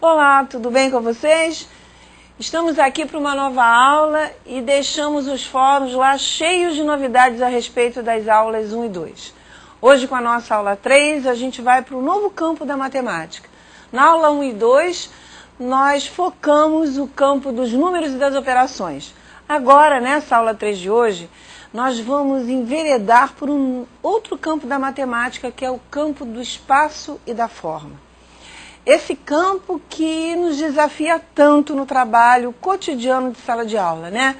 Olá, tudo bem com vocês? Estamos aqui para uma nova aula e deixamos os fóruns lá cheios de novidades a respeito das aulas 1 e 2. Hoje, com a nossa aula 3, a gente vai para o novo campo da matemática. Na aula 1 e 2, nós focamos o campo dos números e das operações. Agora, nessa aula 3 de hoje, nós vamos enveredar por um outro campo da matemática, que é o campo do espaço e da forma. Esse campo que nos desafia tanto no trabalho cotidiano de sala de aula, né?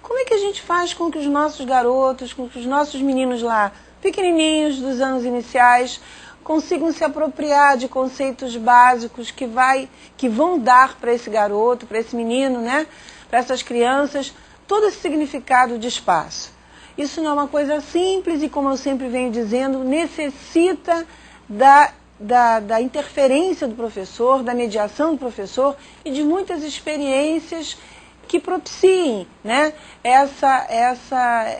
Como é que a gente faz com que os nossos garotos, com que os nossos meninos lá, pequenininhos dos anos iniciais, consigam se apropriar de conceitos básicos que vão dar para esse garoto, para esse menino, né? Para essas crianças, todo esse significado de espaço. Isso não é uma coisa simples e, como eu sempre venho dizendo, necessita da interferência do professor, da mediação do professor e de muitas experiências que propiciem, né,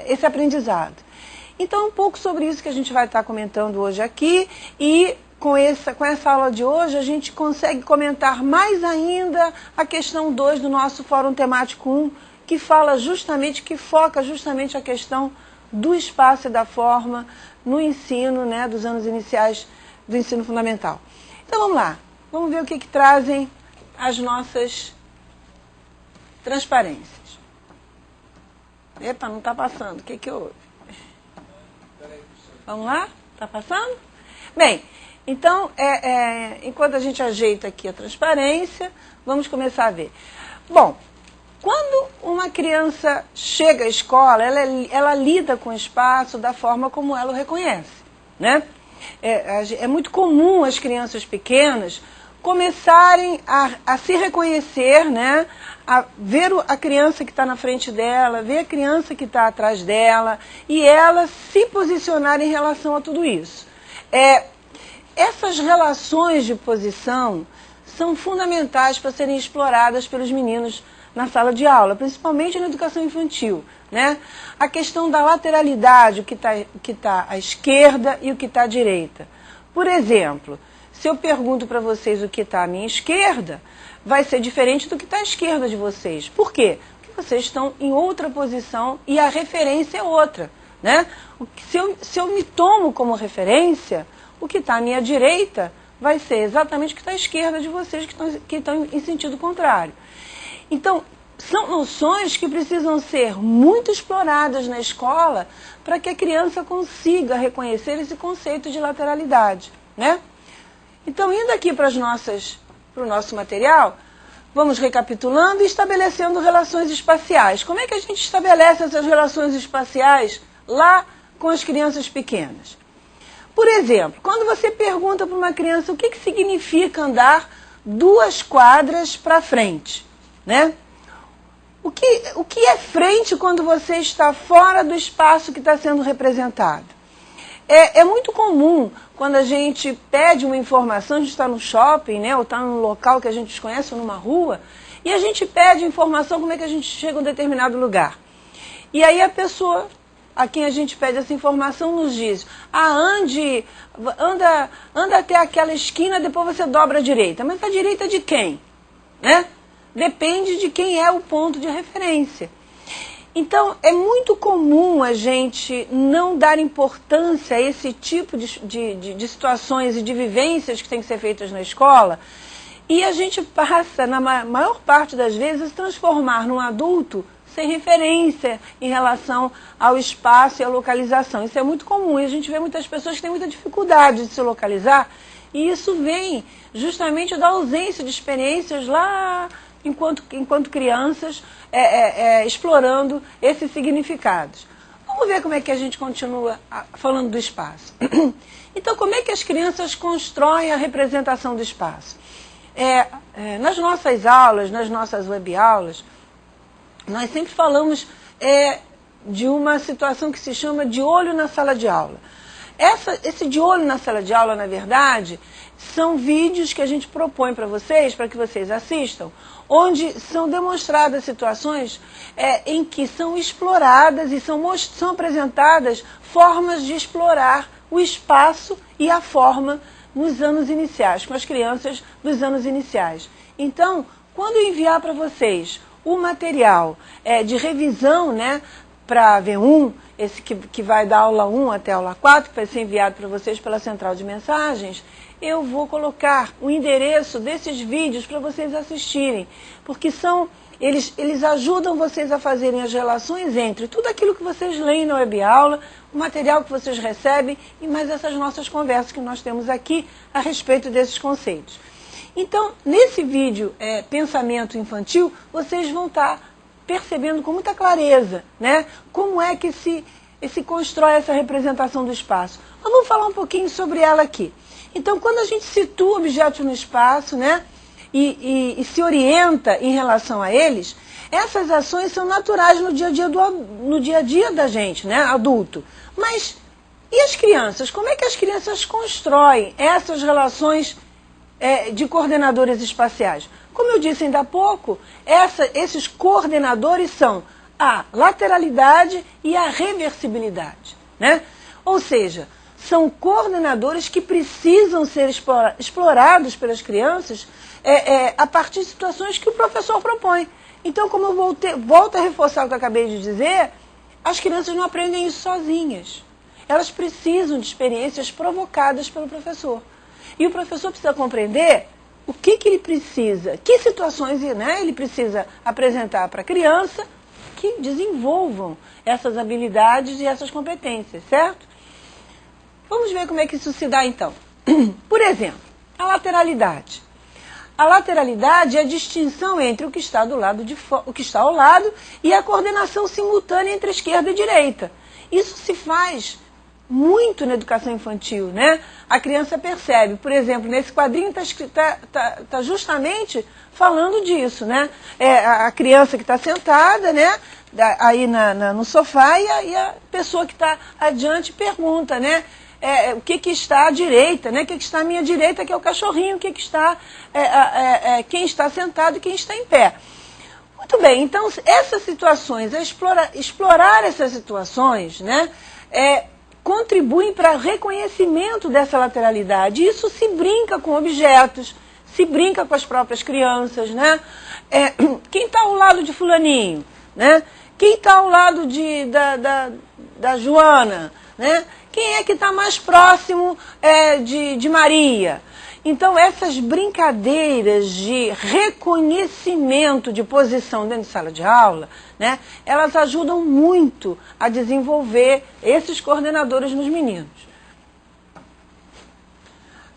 esse aprendizado. Então, um pouco sobre isso que a gente vai estar comentando hoje aqui, e com essa aula de hoje a gente consegue comentar mais ainda a questão 2 do nosso Fórum Temático 1, que foca justamente a questão do espaço e da forma no ensino, né, dos anos iniciais do ensino fundamental. Então vamos lá, vamos ver o que trazem as nossas transparências. Epa, não está passando, o que houve? Vamos lá? Está passando? Bem, então, enquanto a gente ajeita aqui a transparência, vamos começar a ver. Bom, quando uma criança chega à escola, ela lida com o espaço da forma como ela o reconhece, né? É muito comum as crianças pequenas começarem a se reconhecer, né? A ver a criança que está na frente dela, ver a criança que está atrás dela e ela se posicionar em relação a tudo isso. Essas relações de posição são fundamentais para serem exploradas pelos meninos na sala de aula, principalmente na educação infantil, né? A questão da lateralidade, o que tá à esquerda e o que está à direita. Por exemplo, se eu pergunto para vocês o que está à minha esquerda, vai ser diferente do que está à esquerda de vocês. Por quê? Porque vocês estão em outra posição e a referência é outra, né? Se eu me tomo como referência, o que está à minha direita vai ser exatamente o que está à esquerda de vocês, que estão em sentido contrário. Então, são noções que precisam ser muito exploradas na escola para que a criança consiga reconhecer esse conceito de lateralidade, né? Então, indo aqui para o nosso material, vamos recapitulando e estabelecendo relações espaciais. Como é que a gente estabelece essas relações espaciais lá com as crianças pequenas? Por exemplo, quando você pergunta para uma criança o que significa andar 2 quadras para frente, né? O que é frente quando você está fora do espaço que está sendo representado? É muito comum, quando a gente pede uma informação, a gente está no shopping, né, ou está num local que a gente desconhece, ou numa rua, e a gente pede informação como é que a gente chega a um determinado lugar. E aí a pessoa a quem a gente pede essa informação nos diz: anda até aquela esquina, depois você dobra à direita. Mas a direita de quem? Né? Depende de quem é o ponto de referência. Então, é muito comum a gente não dar importância a esse tipo de situações e de vivências que têm que ser feitas na escola, e a gente passa, na maior parte das vezes, a se transformar num adulto sem referência em relação ao espaço e à localização. Isso é muito comum, e a gente vê muitas pessoas que têm muita dificuldade de se localizar, e isso vem justamente da ausência de experiências lá enquanto crianças, explorando esses significados. Vamos ver como é que a gente continua falando do espaço. Então, como é que as crianças constroem a representação do espaço? Nas nossas aulas, nas nossas webaulas, nós sempre falamos de uma situação que se chama de olho na sala de aula. Esse de olho na sala de aula, na verdade, são vídeos que a gente propõe para que vocês assistam, onde são demonstradas situações em que são exploradas e são apresentadas formas de explorar o espaço e a forma nos anos iniciais, com as crianças dos anos iniciais. Então, quando eu enviar para vocês o material de revisão, né, para V1, esse que vai da aula 1 até a aula 4, que vai ser enviado para vocês pela central de mensagens, eu vou colocar o endereço desses vídeos para vocês assistirem, porque eles ajudam vocês a fazerem as relações entre tudo aquilo que vocês leem na web-aula, o material que vocês recebem e mais essas nossas conversas que nós temos aqui a respeito desses conceitos. Então, nesse vídeo Pensamento Infantil, vocês vão estar percebendo com muita clareza, né, como é que se constrói essa representação do espaço. Mas vamos falar um pouquinho sobre ela aqui. Então, quando a gente situa objetos no espaço, né, e se orienta em relação a eles, essas ações são naturais no dia a dia da gente, né, adulto. Mas e as crianças? Como é que as crianças constroem essas relações de coordenadores espaciais? Como eu disse ainda há pouco, esses coordenadores são a lateralidade e a reversibilidade, né? Ou seja, são coordenadores que precisam ser explorados pelas crianças a partir de situações que o professor propõe. Então, como eu volto a reforçar o que eu acabei de dizer, as crianças não aprendem isso sozinhas. Elas precisam de experiências provocadas pelo professor. E o professor precisa compreender o que ele precisa, que situações, né, ele precisa apresentar para a criança que desenvolvam essas habilidades e essas competências, certo? Vamos ver como é que isso se dá então. Por exemplo, a lateralidade. A lateralidade é a distinção entre o que está o que está ao lado e a coordenação simultânea entre a esquerda e a direita. Isso se faz muito na educação infantil, né? A criança percebe, por exemplo, nesse quadrinho está justamente falando disso, né? A criança que está sentada, né, aí no sofá e a pessoa que está adiante pergunta, né? O que está à direita, né? O que está à minha direita, que é o cachorrinho, o que está quem está sentado e quem está em pé. Muito bem, então essas situações, explorar essas situações, né, contribuem para o reconhecimento dessa lateralidade. Isso se brinca com objetos, se brinca com as próprias crianças, né? Quem está ao lado de fulaninho, né? Quem está ao lado da Joana, né? Quem é que está mais próximo de Maria? Então, essas brincadeiras de reconhecimento de posição dentro de sala de aula, né, elas ajudam muito a desenvolver esses coordenadores nos meninos.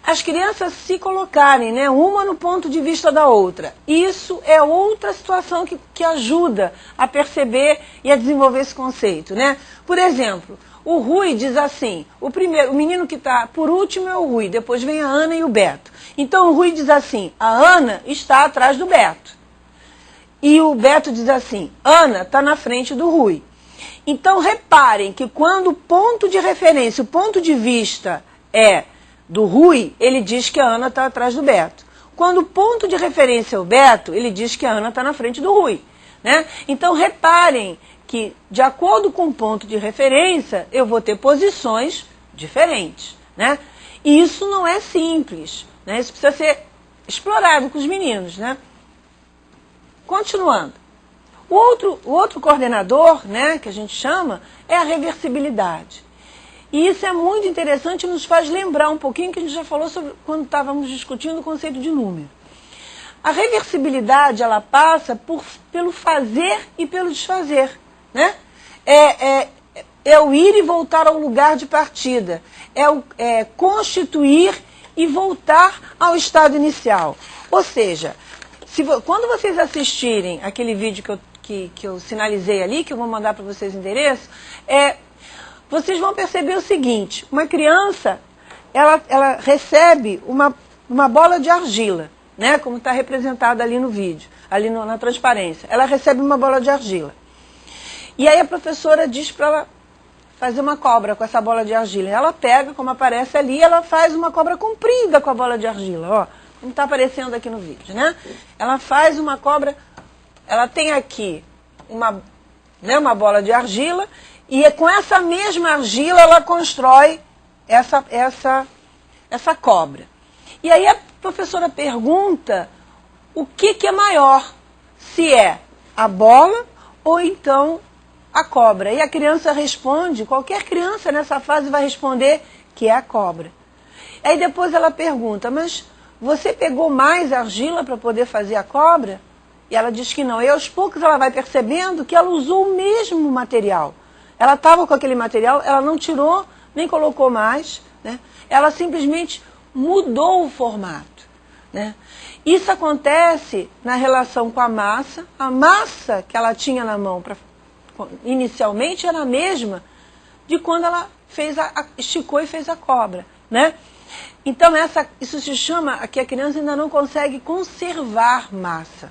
As crianças se colocarem, né, uma no ponto de vista da outra, isso é outra situação que ajuda a perceber e a desenvolver esse conceito, né? Por exemplo, o Rui diz assim, o menino que está por último é o Rui, depois vem a Ana e o Beto. Então o Rui diz assim, a Ana está atrás do Beto. E o Beto diz assim, Ana está na frente do Rui. Então reparem que quando o ponto de referência, o ponto de vista é do Rui, ele diz que a Ana está atrás do Beto. Quando o ponto de referência é o Beto, ele diz que a Ana está na frente do Rui, né? Então reparem que, de acordo com o ponto de referência, eu vou ter posições diferentes, né? E isso não é simples, né? Isso precisa ser explorado com os meninos, né? Continuando. O outro coordenador, né, que a gente chama, é a reversibilidade. E isso é muito interessante e nos faz lembrar um pouquinho que a gente já falou sobre quando estávamos discutindo o conceito de número. A reversibilidade, ela passa pelo fazer e pelo desfazer, né? É o ir e voltar ao lugar de partida. É constituir e voltar ao estado inicial. Ou seja, quando vocês assistirem aquele vídeo que eu sinalizei ali, que eu vou mandar para vocês o endereço, vocês vão perceber o seguinte, uma criança, ela recebe uma bola de argila, né, como está representado ali no vídeo, ali na transparência. Ela recebe uma bola de argila. E aí a professora diz para ela fazer uma cobra com essa bola de argila. Ela pega, como aparece ali, ela faz uma cobra comprida com a bola de argila, ó, como está aparecendo aqui no vídeo, né? Ela faz uma cobra, ela tem aqui uma bola de argila, e com essa mesma argila ela constrói essa cobra. E aí a professora pergunta o que é maior, se é a bola ou então a cobra. E a criança responde, qualquer criança nessa fase vai responder que é a cobra. Aí depois ela pergunta, mas você pegou mais argila para poder fazer a cobra? E ela diz que não. E aos poucos ela vai percebendo que ela usou o mesmo material. Ela estava com aquele material, ela não tirou, nem colocou mais, né? Ela simplesmente mudou o formato, né? Isso acontece na relação com a massa. A massa que ela tinha na mão inicialmente era a mesma de quando ela esticou e fez a cobra, né? Então isso se chama que a criança ainda não consegue conservar massa.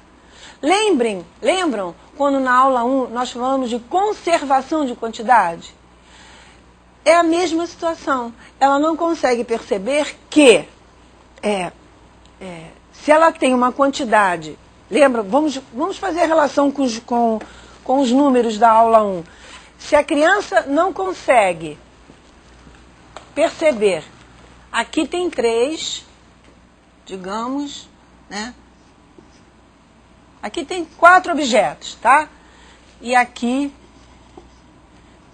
Lembram quando na aula 1 nós falamos de conservação de quantidade? É a mesma situação. Ela não consegue perceber que se ela tem uma quantidade... Lembra? Vamos fazer a relação com os números da aula 1. Se a criança não consegue perceber, aqui tem 3, digamos, né? Aqui tem 4 objetos, tá? E aqui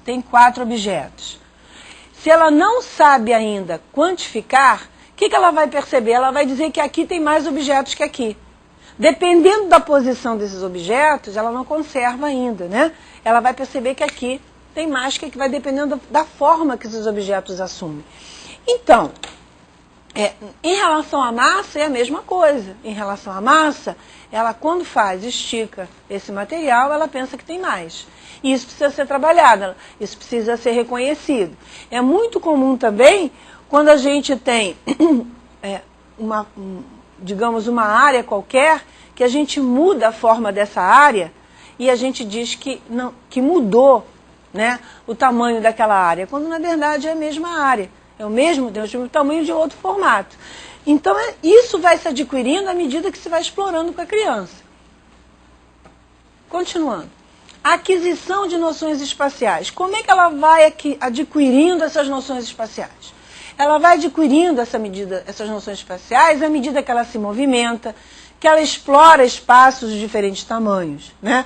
tem 4 objetos. Se ela não sabe ainda quantificar, o que ela vai perceber? Ela vai dizer que aqui tem mais objetos que aqui. Dependendo da posição desses objetos, ela não conserva ainda, né? Ela vai perceber que aqui tem mais, que vai dependendo da forma que esses objetos assumem. Então, em relação à massa é a mesma coisa. Em relação à massa, ela quando estica esse material, ela pensa que tem mais. E isso precisa ser trabalhado, isso precisa ser reconhecido. É muito comum também, quando a gente tem digamos, uma área qualquer, que a gente muda a forma dessa área e a gente diz que mudou, né, o tamanho daquela área, quando na verdade é a mesma área. É o mesmo tamanho de outro formato. Então, isso vai se adquirindo à medida que se vai explorando com a criança. Continuando. A aquisição de noções espaciais. Como é que ela vai adquirindo essas noções espaciais? Ela vai adquirindo essas noções espaciais à medida que ela se movimenta, que ela explora espaços de diferentes tamanhos, né?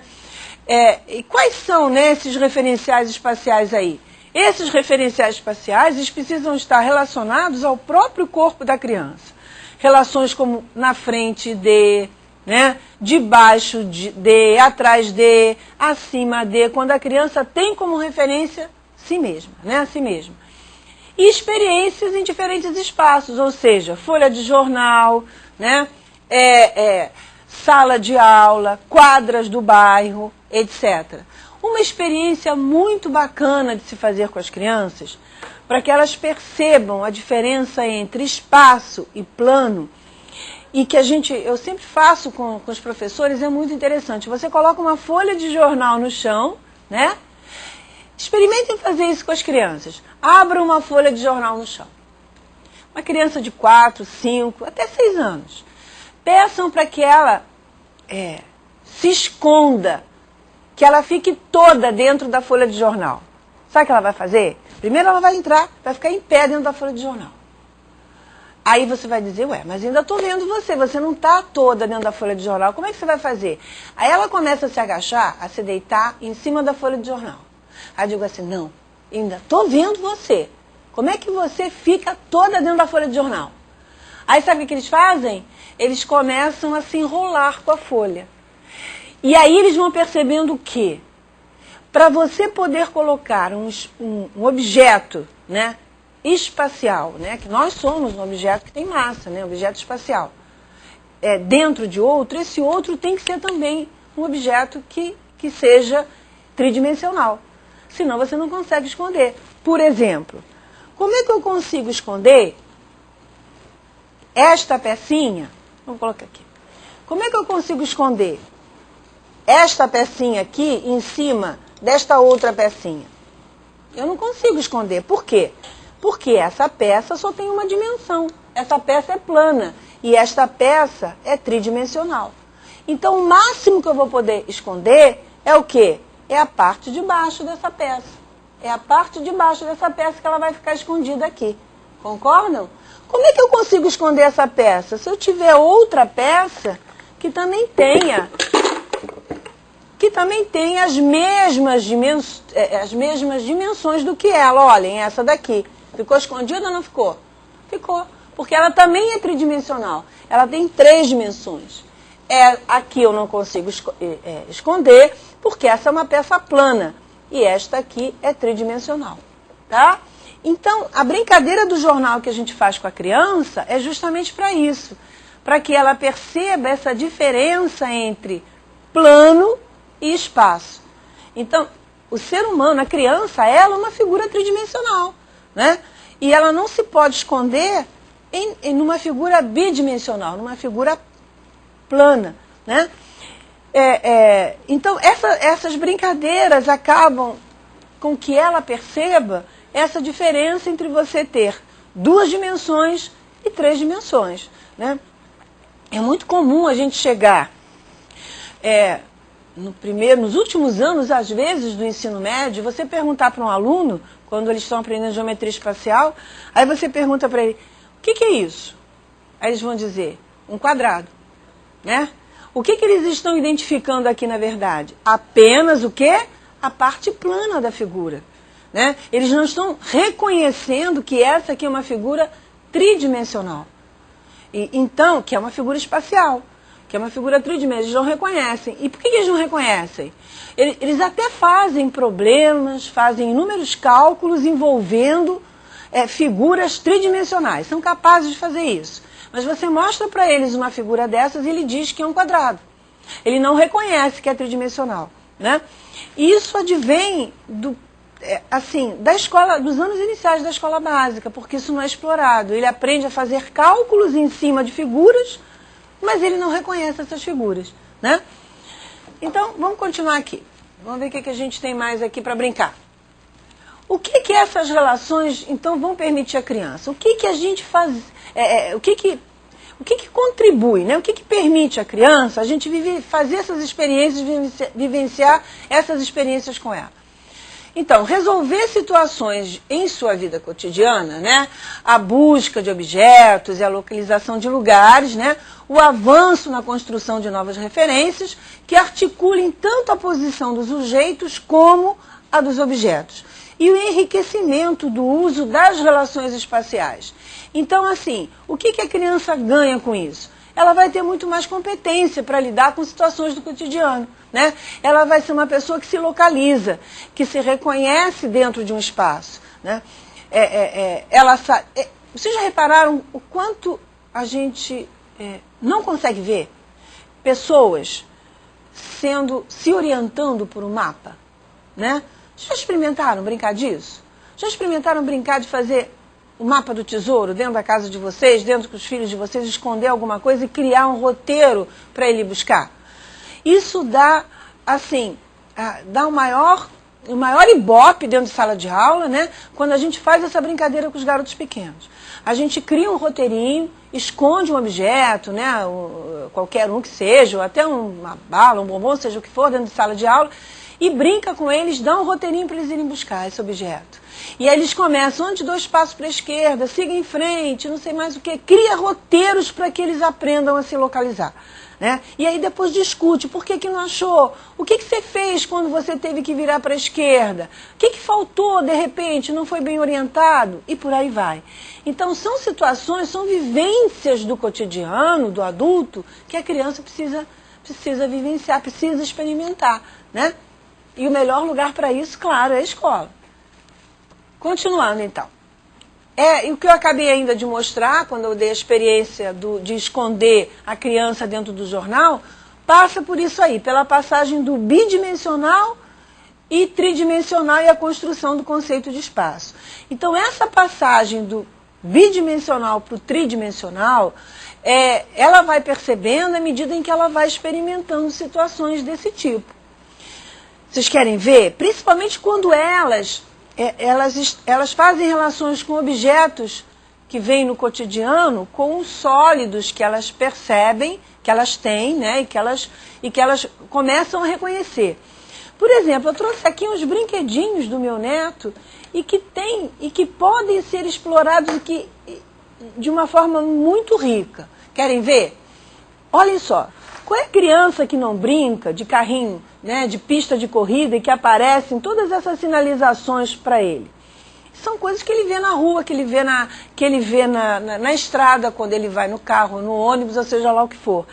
E quais são, né, esses referenciais espaciais aí? Esses referenciais espaciais eles precisam estar relacionados ao próprio corpo da criança. Relações como na frente de, né, debaixo de, atrás de, acima de, quando a criança tem como referência si mesma, né, a si mesma. E experiências em diferentes espaços, ou seja, folha de jornal, né, sala de aula, quadras do bairro, etc. Uma experiência muito bacana de se fazer com as crianças, para que elas percebam a diferença entre espaço e plano, e que eu sempre faço com os professores, é muito interessante. Você coloca uma folha de jornal no chão, né? Experimentem fazer isso com as crianças. Abram uma folha de jornal no chão. Uma criança de 4, 5, até 6 anos. Peçam para que ela se esconda, que ela fique toda dentro da folha de jornal. Sabe o que ela vai fazer? Primeiro ela vai ficar em pé dentro da folha de jornal. Aí você vai dizer, mas ainda estou vendo você não está toda dentro da folha de jornal, como é que você vai fazer? Aí ela começa a se agachar, a se deitar em cima da folha de jornal. Aí eu digo assim, não, ainda estou vendo você. Como é que você fica toda dentro da folha de jornal? Aí sabe o que eles fazem? Eles começam a se enrolar com a folha. E aí eles vão percebendo que, para você poder colocar um objeto, né, espacial, né, que nós somos um objeto que tem massa, né, um objeto espacial, dentro de outro, esse outro tem que ser também um objeto que seja tridimensional. Senão você não consegue esconder. Por exemplo, como é que eu consigo esconder esta pecinha? Vamos colocar aqui. Como é que eu consigo esconder esta pecinha aqui em cima desta outra pecinha? Eu não consigo esconder. Por quê? Porque essa peça só tem uma dimensão. Essa peça é plana e esta peça é tridimensional. Então, o máximo que eu vou poder esconder é o quê? É a parte de baixo dessa peça. É a parte de baixo dessa peça que ela vai ficar escondida aqui. Concordam? Como é que eu consigo esconder essa peça? Se eu tiver outra peça que também tenha as mesmas dimensões do que ela. Olhem, essa daqui. Ficou escondida ou não ficou? Ficou. Porque ela também é tridimensional. Ela tem 3 dimensões. Aqui eu não consigo esconder, porque essa é uma peça plana. E esta aqui é tridimensional. Tá? Então, a brincadeira do jornal que a gente faz com a criança é justamente para isso. Para que ela perceba essa diferença entre plano e espaço. Então, o ser humano, a criança, ela é uma figura tridimensional, né? E ela não se pode esconder numa figura bidimensional, numa figura plana, né? Então, essas brincadeiras acabam com que ela perceba essa diferença entre você ter 2 dimensões e 3 dimensões, né? É muito comum a gente chegar... nos últimos anos, às vezes, do ensino médio, você perguntar para um aluno, quando eles estão aprendendo geometria espacial, aí você pergunta para ele, o que é isso? Aí eles vão dizer, um quadrado, né? O que eles estão identificando aqui, na verdade? Apenas o quê? A parte plana da figura, né? Eles não estão reconhecendo que essa aqui é uma figura tridimensional. Então, que é uma figura espacial. Que é uma figura tridimensional, eles não reconhecem. E por que eles não reconhecem? Eles até fazem problemas, fazem inúmeros cálculos envolvendo figuras tridimensionais. São capazes de fazer isso. Mas você mostra para eles uma figura dessas e ele diz que é um quadrado. Ele não reconhece que é tridimensional, né? Isso advém da escola, dos anos iniciais da escola básica, porque isso não é explorado. Ele aprende a fazer cálculos em cima de figuras, mas ele não reconhece essas figuras, né? Então, vamos continuar aqui. Vamos ver o que a gente tem mais aqui para brincar. O que essas relações, então, vão permitir à criança? O que a gente faz... o que contribui, né? O que permite à criança a gente fazer essas experiências, vivenciar essas experiências com ela? Então, resolver situações em sua vida cotidiana, né? A busca de objetos e a localização de lugares, né? O avanço na construção de novas referências que articulem tanto a posição dos sujeitos como a dos objetos. E o enriquecimento do uso das relações espaciais. Então, assim, o que a criança ganha com isso? Ela vai ter muito mais competência para lidar com situações do cotidiano, né? Ela vai ser uma pessoa que se localiza, que se reconhece dentro de um espaço, né? Vocês já repararam o quanto a gente não consegue ver pessoas se orientando por um mapa, né? Já experimentaram brincar disso? Já experimentaram brincar de fazer o mapa do tesouro dentro da casa de vocês, dentro dos filhos de vocês, esconder alguma coisa e criar um roteiro para ele buscar? Isso dá, assim, dá o maior ibope dentro de sala de aula, né? Quando a gente faz essa brincadeira com os garotos pequenos. A gente cria um roteirinho, esconde um objeto, né? Qualquer um que seja, ou até uma bala, um bombom, seja o que for, dentro de sala de aula, e brinca com eles, dá um roteirinho para eles irem buscar esse objeto. E aí eles começam, antes 2 passos para a esquerda, siga em frente, não sei mais o que, cria roteiros para que eles aprendam a se localizar, né? E aí depois discute, por que não achou? O que você fez quando você teve que virar para a esquerda? O que faltou, de repente, não foi bem orientado? E por aí vai. Então são situações, são vivências do cotidiano, do adulto, que a criança precisa vivenciar, precisa experimentar, né? E o melhor lugar para isso, claro, é a escola. Continuando, então. E o que eu acabei ainda de mostrar, quando eu dei a experiência de esconder a criança dentro do jornal, passa por isso aí, pela passagem do bidimensional e tridimensional e a construção do conceito de espaço. Então, essa passagem do bidimensional para o tridimensional, ela vai percebendo à medida em que ela vai experimentando situações desse tipo. Vocês querem ver? Principalmente quando elas fazem relações com objetos que vêm no cotidiano, com os sólidos que elas percebem, que elas têm, né, e que elas começam a reconhecer. Por exemplo, eu trouxe aqui uns brinquedinhos do meu neto e que podem ser explorados de uma forma muito rica. Querem ver? Olhem só, qual é a criança que não brinca de carrinho, né, de pista de corrida e que aparecem todas essas sinalizações para ele? São coisas que ele vê na rua, que ele vê na estrada, quando ele vai no carro, no ônibus, ou seja lá o que for.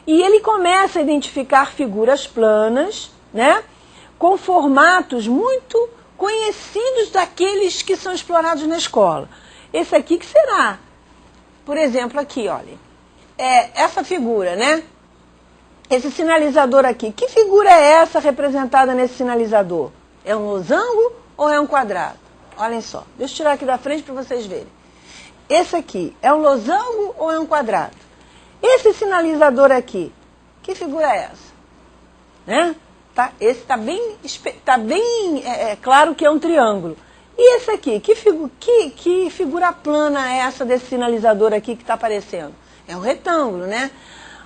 E ele começa a identificar figuras planas, né, com formatos muito conhecidos daqueles que são explorados na escola. Esse aqui que será? Por exemplo, aqui, olha, essa figura, né? Esse sinalizador aqui. Que figura é essa representada nesse sinalizador? É um losango ou é um quadrado? Olhem só, deixa eu tirar aqui da frente para vocês verem. Esse aqui é um losango ou é um quadrado? Esse sinalizador aqui, que figura é essa? Né? Esse está bem, claro que é um triângulo. E esse aqui, que figura plana é essa desse sinalizador aqui que está aparecendo? É um retângulo, né?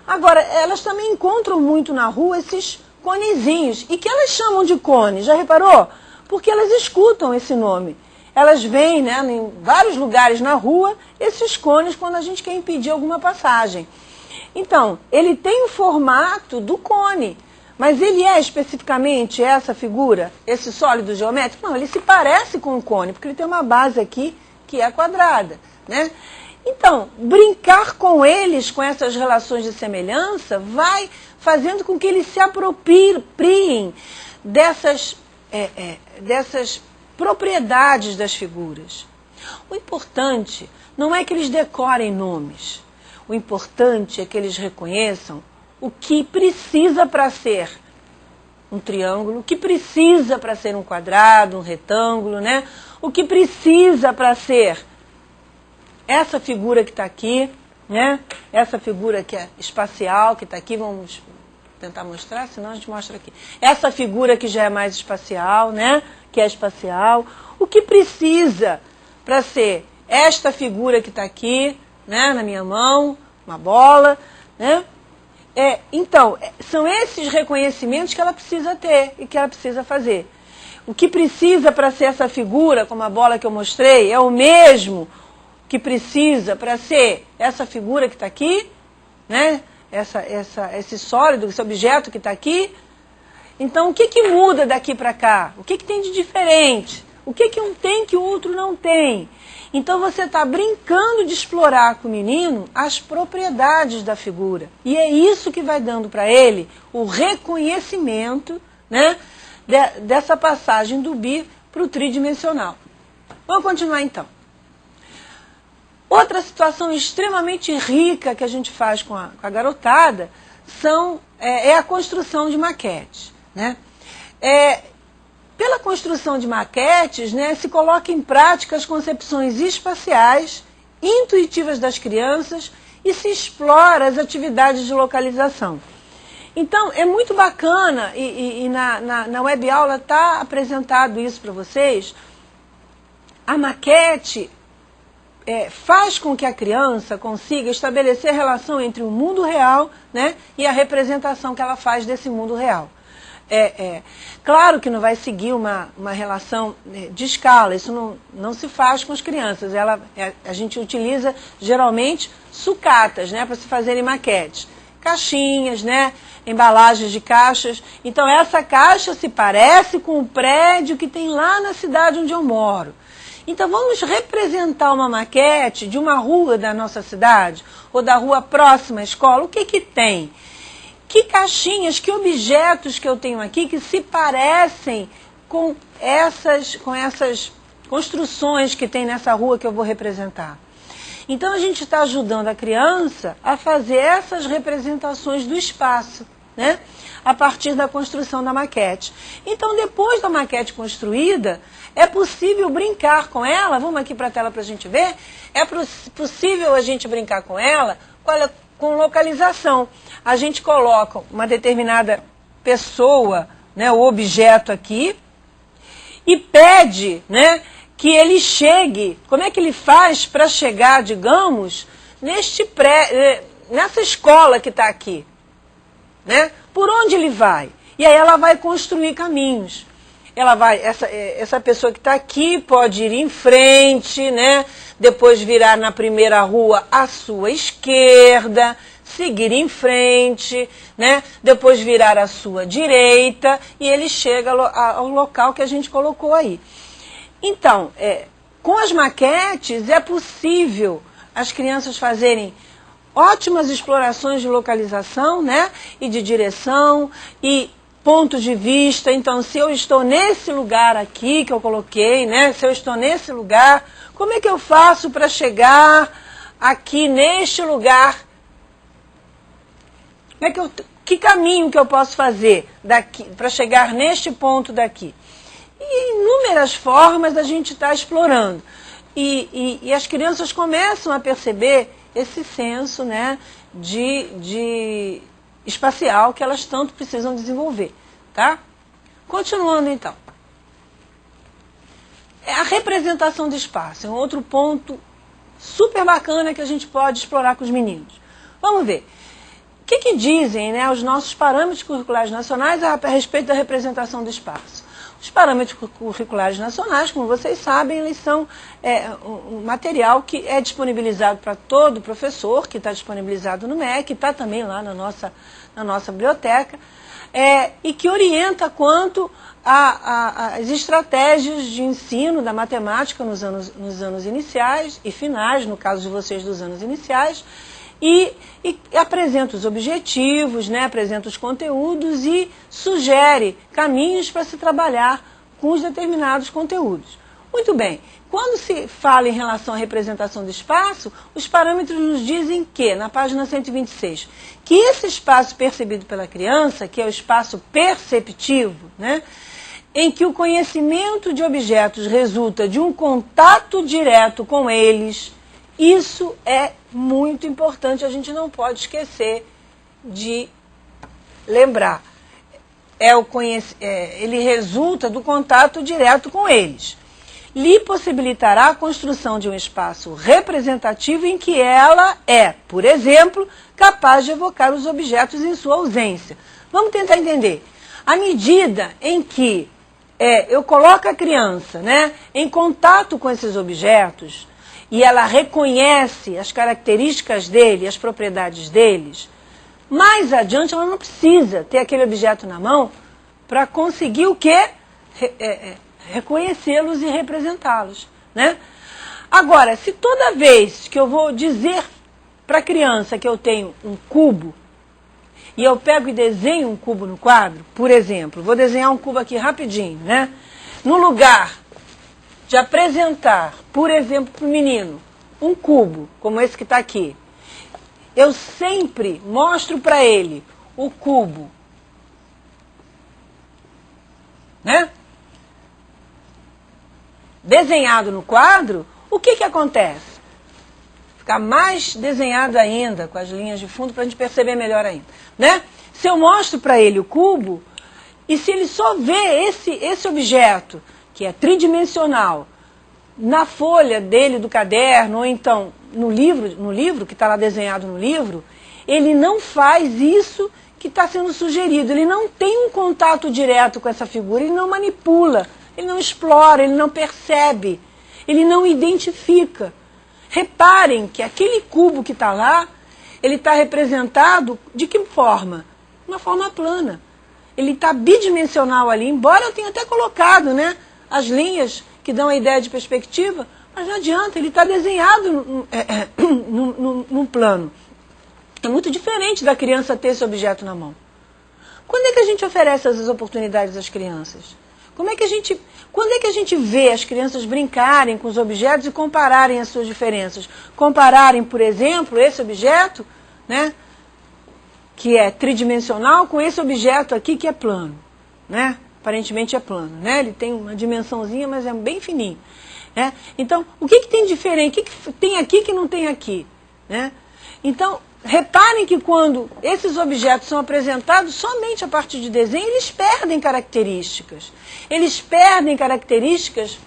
Agora, elas também encontram muito na rua esses conezinhos. E que elas chamam de cone, já reparou? Porque elas escutam esse nome. Elas veem, né, em vários lugares na rua, esses cones quando a gente quer impedir alguma passagem. Então, ele tem o formato do cone, mas ele é especificamente essa figura, esse sólido geométrico? Não, ele se parece com o cone, porque ele tem uma base aqui que é quadrada, né? Então, brincar com eles, com essas relações de semelhança, vai fazendo com que eles se apropriem dessas propriedades das figuras. O importante não é que eles decorem nomes. O importante é que eles reconheçam o que precisa para ser um triângulo, o que precisa para ser um quadrado, um retângulo, né? O que precisa para ser essa figura que está aqui, né? Essa figura que é espacial, que está aqui, vamos tentar mostrar, senão a gente mostra aqui. Essa figura que já é mais espacial, né? Que é espacial. O que precisa para ser esta figura que está aqui, né? Na minha mão, uma bola, né? Então, são esses reconhecimentos que ela precisa ter e que ela precisa fazer. O que precisa para ser essa figura, como a bola que eu mostrei, é o mesmo que precisa para ser essa figura que está aqui, né? Esse sólido, esse objeto que está aqui. Então, o que muda daqui para cá? O que tem de diferente? O que um tem que o outro não tem? Então, você está brincando de explorar com o menino as propriedades da figura. E é isso que vai dando para ele o reconhecimento, né, dessa passagem do bi para o tridimensional. Vamos continuar então. Outra situação extremamente rica que a gente faz com a garotada é a construção de maquetes, né? Pela construção de maquetes, né, se coloca em prática as concepções espaciais, intuitivas das crianças e se explora as atividades de localização. Então, é muito bacana, e na web aula está apresentado isso para vocês. A maquete faz com que a criança consiga estabelecer relação entre o mundo real, né, e a representação que ela faz desse mundo real. Claro que não vai seguir uma relação de escala, isso não se faz com as crianças. A gente utiliza geralmente sucatas, né, para se fazerem maquetes. Caixinhas, né, embalagens de caixas. Então essa caixa se parece com o prédio que tem lá na cidade onde eu moro. Então vamos representar uma maquete de uma rua da nossa cidade, ou da rua próxima à escola. O que tem? Que caixinhas, que objetos que eu tenho aqui que se parecem com essas construções que tem nessa rua que eu vou representar? Então a gente está ajudando a criança a fazer essas representações do espaço, né? A partir da construção da maquete. Então, depois da maquete construída, é possível brincar com ela. Vamos aqui para a tela para a gente ver. É possível a gente brincar com ela com localização. A gente coloca uma determinada pessoa, né, o objeto aqui, e pede, né, que ele chegue. Como é que ele faz para chegar, digamos, nessa escola que está aqui? Né? Por onde ele vai? E aí ela vai construir caminhos. essa pessoa que está aqui pode ir em frente, né? Depois virar na primeira rua à sua esquerda, seguir em frente, né? Depois virar à sua direita e ele chega ao local que a gente colocou aí. Então, com as maquetes é possível as crianças fazerem ótimas explorações de localização, né? E de direção e pontos de vista. Então, se eu estou nesse lugar aqui que eu coloquei, né? Se eu estou nesse lugar, como é que eu faço para chegar aqui neste lugar? Que caminho que eu posso fazer daqui para chegar neste ponto daqui? E inúmeras formas a gente está explorando. E as crianças começam a perceber esse senso, né, de espacial que elas tanto precisam desenvolver, tá? Continuando então. A representação do espaço é um outro ponto super bacana que a gente pode explorar com os meninos. Vamos ver. O que dizem, né, os nossos parâmetros curriculares nacionais a respeito da representação do espaço? Os parâmetros curriculares nacionais, como vocês sabem, eles são um material que é disponibilizado para todo professor, que está disponibilizado no MEC, está também lá na nossa biblioteca, e que orienta quanto às estratégias de ensino da matemática nos anos iniciais e finais, no caso de vocês dos anos iniciais, e apresenta os objetivos, né, apresenta os conteúdos e sugere caminhos para se trabalhar com os determinados conteúdos. Muito bem, quando se fala em relação à representação do espaço, os parâmetros nos dizem que, na página 126, que esse espaço percebido pela criança, que é o espaço perceptivo, né, em que o conhecimento de objetos resulta de um contato direto com eles, isso é muito importante, a gente não pode esquecer de lembrar. Ele resulta do contato direto com eles. Lhe possibilitará a construção de um espaço representativo em que ela é, por exemplo, capaz de evocar os objetos em sua ausência. Vamos tentar entender. À medida em que eu coloco a criança, né, em contato com esses objetos, e ela reconhece as características dele, as propriedades deles, mais adiante ela não precisa ter aquele objeto na mão para conseguir o quê? Reconhecê-los e representá-los, né? Agora, se toda vez que eu vou dizer para a criança que eu tenho um cubo, e eu pego e desenho um cubo no quadro, por exemplo, vou desenhar um cubo aqui rapidinho, né? No lugar de apresentar, por exemplo, para o menino, um cubo, como esse que está aqui, eu sempre mostro para ele o cubo, né? Desenhado no quadro, o que acontece? Fica mais desenhado ainda, com as linhas de fundo, para a gente perceber melhor ainda, né? Se eu mostro para ele o cubo, e se ele só vê esse objeto, que é tridimensional, na folha dele do caderno, ou então no livro que está lá desenhado no livro, ele não faz isso que está sendo sugerido. Ele não tem um contato direto com essa figura, ele não manipula, ele não explora, ele não percebe, ele não identifica. Reparem que aquele cubo que está lá, ele está representado de que forma? Uma forma plana. Ele está bidimensional ali, embora eu tenha até colocado, né, as linhas que dão a ideia de perspectiva, mas não adianta, ele está desenhado num plano. É muito diferente da criança ter esse objeto na mão. Quando é que a gente oferece essas oportunidades às crianças? Quando é que a gente vê as crianças brincarem com os objetos e compararem as suas diferenças? Compararem, por exemplo, esse objeto, né, que é tridimensional, com esse objeto aqui que é plano, né? Aparentemente é plano, né? Ele tem uma dimensãozinha, mas é bem fininho, né? Então, o que tem de diferente? O que tem aqui que não tem aqui, né? Então, reparem que quando esses objetos são apresentados somente a partir de desenho, eles perdem características. Eles perdem características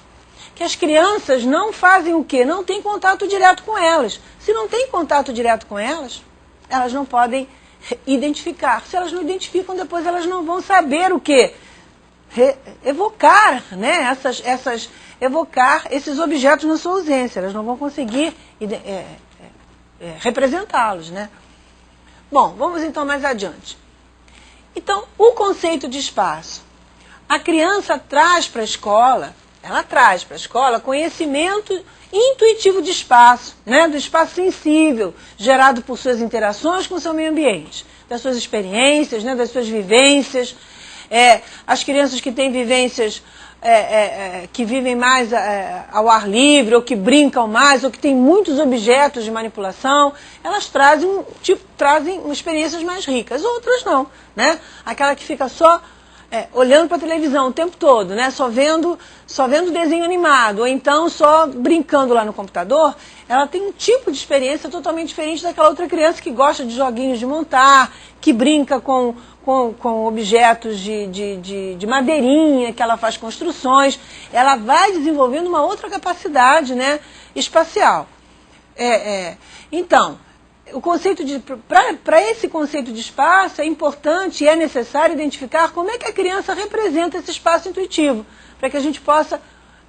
que as crianças não fazem o quê? Não têm contato direto com elas. Se não tem contato direto com elas, elas não podem identificar. Se elas não identificam, depois elas não vão saber o quê? evocar, né, evocar esses objetos na sua ausência. Elas não vão conseguir representá-los, né? Bom, vamos então mais adiante. Então, o conceito de espaço. A criança traz para a escola, conhecimento intuitivo de espaço, né? Do espaço sensível, gerado por suas interações com o seu meio ambiente, das suas experiências, né? Das suas vivências. As crianças que têm vivências, que vivem mais ao ar livre, ou que brincam mais, ou que têm muitos objetos de manipulação, elas trazem experiências mais ricas. Outras não, né? Aquela que fica só olhando para a televisão o tempo todo, né? Só vendo desenho animado, ou então só brincando lá no computador, ela tem um tipo de experiência totalmente diferente daquela outra criança que gosta de joguinhos de montar, que brinca com objetos de madeirinha, que ela faz construções. Ela vai desenvolvendo uma outra capacidade, né, espacial. Então, para esse conceito de espaço é importante e é necessário identificar como é que a criança representa esse espaço intuitivo, para que a gente possa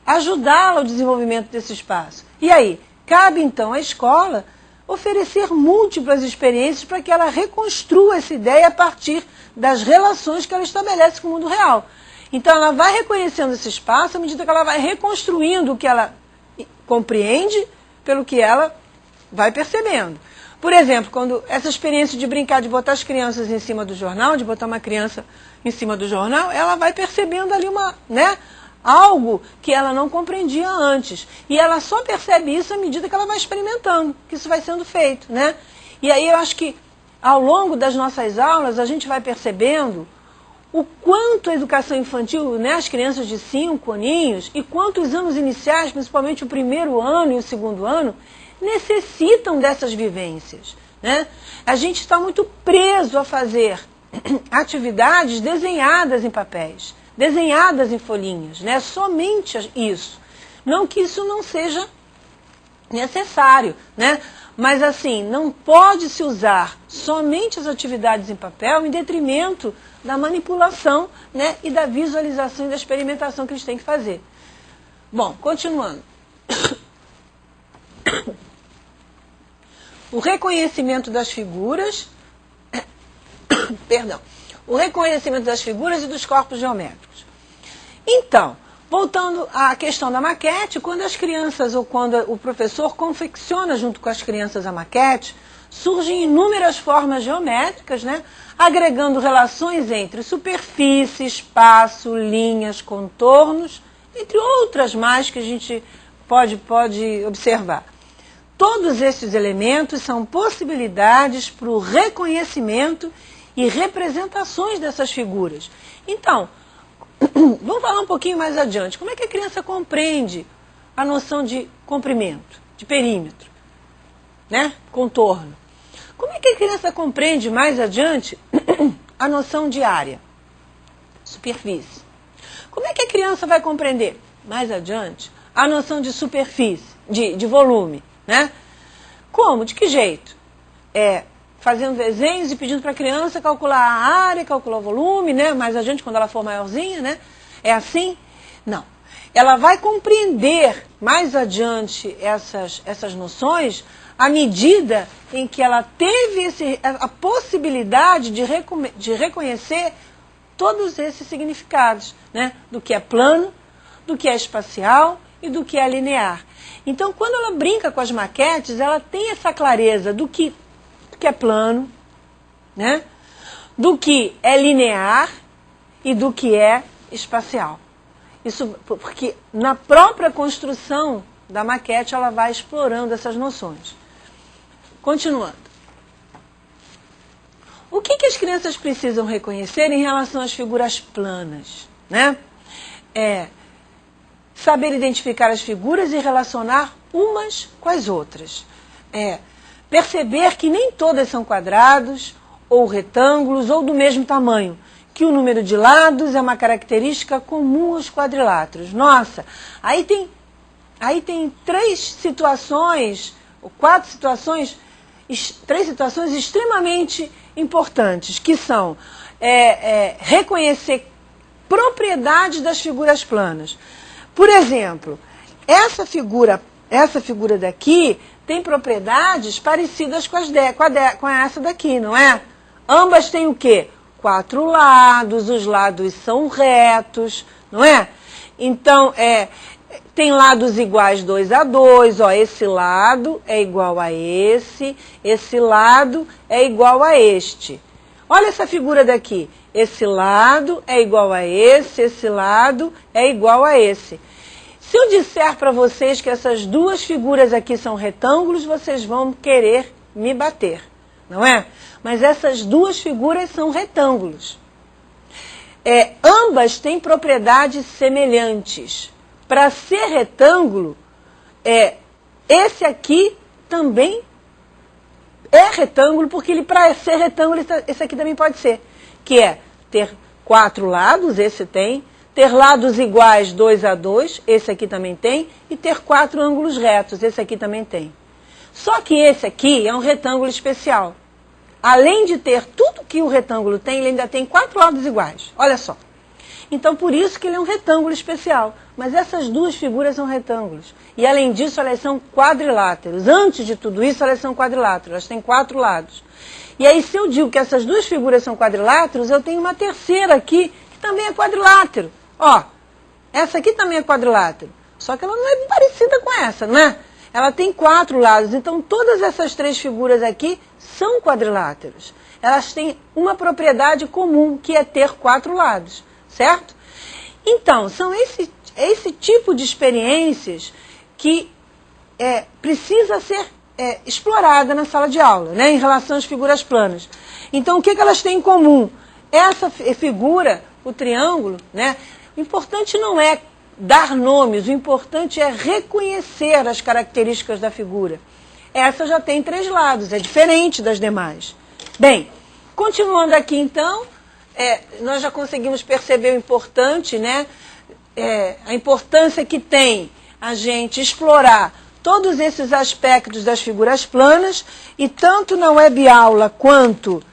ajudá-la ao desenvolvimento desse espaço. E aí, cabe então à escola oferecer múltiplas experiências para que ela reconstrua essa ideia a partir das relações que ela estabelece com o mundo real. Então ela vai reconhecendo esse espaço à medida que ela vai reconstruindo o que ela compreende pelo que ela vai percebendo. Por exemplo, quando essa experiência de brincar, de botar as crianças em cima do jornal, de botar uma criança em cima do jornal, ela vai percebendo ali algo que ela não compreendia antes. E ela só percebe isso à medida que ela vai experimentando, que isso vai sendo feito, né? E aí eu acho que ao longo das nossas aulas a gente vai percebendo o quanto a educação infantil, né, as crianças de 5 aninhos, e quanto os anos iniciais, principalmente o primeiro ano e o segundo ano, necessitam dessas vivências, né? A gente está muito preso a fazer atividades desenhadas em papéis, desenhadas em folhinhas, né? Somente isso. Não que isso não seja necessário, né? Mas assim, não pode se usar somente as atividades em papel em detrimento da manipulação, né? E da visualização e da experimentação que eles têm que fazer. Bom, continuando. O reconhecimento das figuras, o reconhecimento das figuras e dos corpos geométricos. Então, voltando à questão da maquete, quando as crianças ou quando o professor confecciona junto com as crianças a maquete, surgem inúmeras formas geométricas, né, agregando relações entre superfície, espaço, linhas, contornos, entre outras mais que a gente pode observar. Todos estes elementos são possibilidades para o reconhecimento e representações dessas figuras. Então, vamos falar um pouquinho mais adiante. Como é que a criança compreende a noção de comprimento, de perímetro, né? Contorno? Como é que a criança compreende mais adiante a noção de área, superfície? Como é que a criança vai compreender mais adiante a noção de superfície, de volume, né? Como? De que jeito? Fazendo desenhos e pedindo para a criança calcular a área, calcular o volume, né? Mais adiante, quando ela for maiorzinha, né? É assim? Não. Ela vai compreender mais adiante essas noções à medida em que ela teve a possibilidade de reconhecer todos esses significados, né? Do que é plano, do que é espacial e do que é linear. Então, quando ela brinca com as maquetes, ela tem essa clareza do que é plano, né? Do que é linear e do que é espacial. Isso porque na própria construção da maquete ela vai explorando essas noções. Continuando. O que as crianças precisam reconhecer em relação às figuras planas, né? Saber identificar as figuras e relacionar umas com as outras. Perceber que nem todas são quadrados, ou retângulos, ou do mesmo tamanho, que o número de lados é uma característica comum aos quadriláteros. Nossa, aí tem 3 situações, ou 4 situações, 3 situações extremamente importantes, que são reconhecer propriedades das figuras planas. Por exemplo, essa figura daqui tem propriedades parecidas com essa daqui, não é? Ambas têm o quê? 4 lados, os lados são retos, não é? Então, tem lados iguais 2 a 2, ó, esse lado é igual a esse lado é igual a este. Olha essa figura daqui, esse lado é igual a esse lado é igual a esse. Se eu disser para vocês que essas duas figuras aqui são retângulos, vocês vão querer me bater, não é? Mas essas duas figuras são retângulos. Ambas têm propriedades semelhantes. Para ser retângulo, esse aqui também é retângulo, porque para ser retângulo, esse aqui também pode ser. Que é ter 4 lados, esse tem, ter lados iguais 2 a 2, esse aqui também tem, e ter 4 ângulos retos, esse aqui também tem. Só que esse aqui é um retângulo especial. Além de ter tudo que o retângulo tem, ele ainda tem 4 lados iguais. Olha só. Então, por isso que ele é um retângulo especial. Mas essas duas figuras são retângulos. E, além disso, elas são quadriláteros. Antes de tudo isso, elas são quadriláteros. Elas têm 4 lados. E aí, se eu digo que essas duas figuras são quadriláteros, eu tenho uma terceira aqui, que também é quadrilátero. Ó, essa aqui também é quadrilátero. Só que ela não é parecida com essa, não é? Ela tem 4 lados. Então, todas essas 3 figuras aqui são quadriláteros. Elas têm uma propriedade comum, que é ter 4 lados. Certo? Então, são esse tipo de experiências que precisa ser explorada na sala de aula, né, em relação às figuras planas. Então, o que elas têm em comum? Essa figura, o triângulo, né, o importante não é dar nomes, o importante é reconhecer as características da figura. Essa já tem 3 lados, é diferente das demais. Bem, continuando aqui então, nós já conseguimos perceber o importante, né? A importância que tem a gente explorar todos esses aspectos das figuras planas, e tanto na web-aula quanto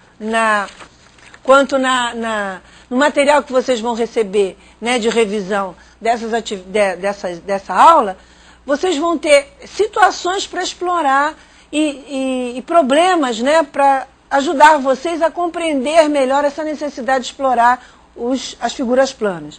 no material que vocês vão receber, né, de revisão dessa aula, vocês vão ter situações para explorar e problemas, né, para ajudar vocês a compreender melhor essa necessidade de explorar as figuras planas.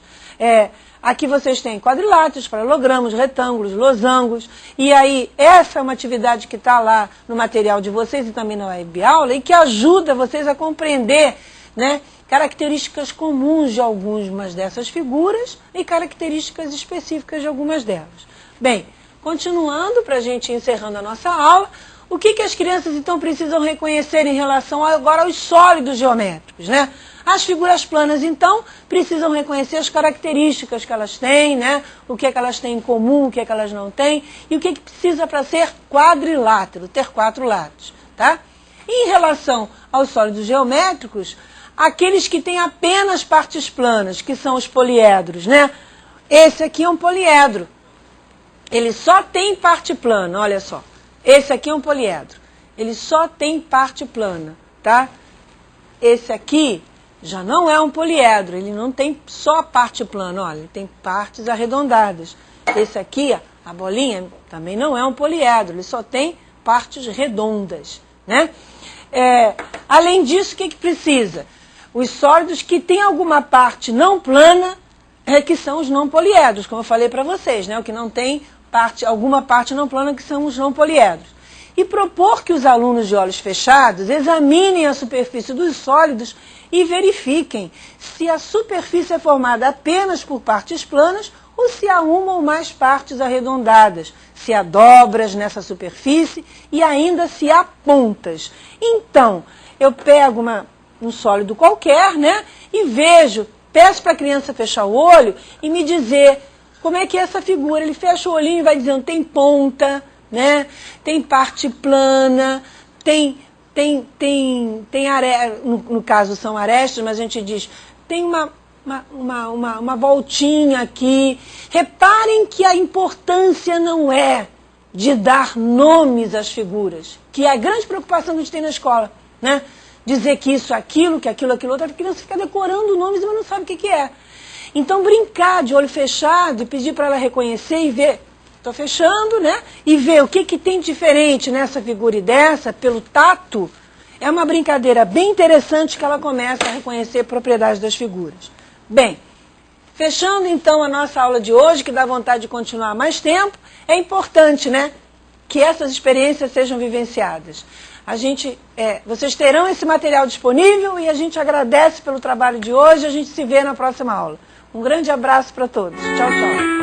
Aqui vocês têm quadriláteros, paralelogramas, retângulos, losangos, e aí essa é uma atividade que está lá no material de vocês e também na web-aula, e que ajuda vocês a compreender, né, características comuns de algumas dessas figuras e características específicas de algumas delas. Bem, continuando, para a gente ir encerrando a nossa aula, o que as crianças, então, precisam reconhecer em relação agora aos sólidos geométricos, né? As figuras planas, então, precisam reconhecer as características que elas têm, né? O que elas têm em comum, o que elas não têm, e o que precisa para ser quadrilátero, ter 4 lados, tá? E em relação aos sólidos geométricos, aqueles que têm apenas partes planas, que são os poliedros, né? Esse aqui é um poliedro. Ele só tem parte plana, olha só. Esse aqui é um poliedro. Ele só tem parte plana, tá? Esse aqui já não é um poliedro. Ele não tem só parte plana, olha. Ele tem partes arredondadas. Esse aqui, a bolinha, também não é um poliedro. Ele só tem partes redondas, né? Além disso, o que precisa? Os sólidos que têm alguma parte não plana, que são os não poliedros, como eu falei para vocês, né? O que não tem alguma parte não plana, que são os não poliedros. E propor que os alunos de olhos fechados examinem a superfície dos sólidos e verifiquem se a superfície é formada apenas por partes planas ou se há uma ou mais partes arredondadas, se há dobras nessa superfície e ainda se há pontas. Então, eu pego um sólido qualquer, né, e peço para a criança fechar o olho e me dizer como é que é essa figura. Ele fecha o olhinho e vai dizendo, tem ponta, né? Tem parte plana, tem no caso são arestas, mas a gente diz, tem uma voltinha aqui. Reparem que a importância não é de dar nomes às figuras, que é a grande preocupação que a gente tem na escola, né? Dizer que isso, aquilo, que aquilo, aquilo outro, a criança fica decorando nomes, mas não sabe o que é. Então brincar de olho fechado e pedir para ela reconhecer e ver, estou fechando, né? E ver o que tem diferente nessa figura e dessa, pelo tato, é uma brincadeira bem interessante que ela começa a reconhecer propriedades das figuras. Bem, fechando então a nossa aula de hoje, que dá vontade de continuar mais tempo, é importante, né, que essas experiências sejam vivenciadas. Vocês terão esse material disponível e a gente agradece pelo trabalho de hoje, a gente se vê na próxima aula. Um grande abraço para todos. Tchau, tchau.